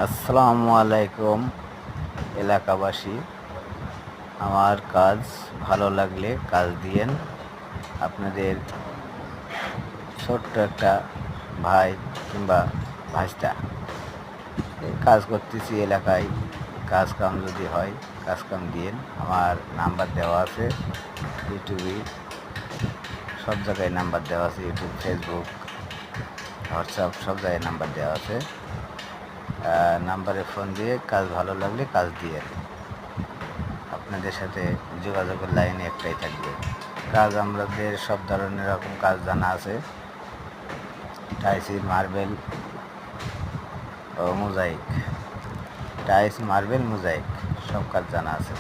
আসসালামু আলাইকুম এলাকাবাসী। আমার কাজ ভালো লাগলে কাজ দিয়েন। আপনাদের ছোট্ট একটা ভাই কিংবা ভাইস্তা কাজ করতেছি এলাকায়। কাজ কাম যদি হয় কাজ কাম দিয়েন। আমার নাম্বার দেওয়া আছে ইউটিউবে, সব জায়গায় নাম্বার দেওয়া আছে, ইউটিউব, ফেসবুক, হোয়াটসঅ্যাপ, সব জায়গায় নাম্বার দেওয়া আছে। নাম্বারে ফোন দিয়ে কাজ ভালো লাগলে কাজ দিয়েন। আপনাদের সাথে যোগাযোগের লাইনে একটাই থাকবে। কাজ আমাদের সব ধরনের রকম কাজ জানা আছে। টাইলস, মার্বেল ও মোজাইক, টাইলস, মার্বেল, মোজাইক সব কাজ জানা আছে।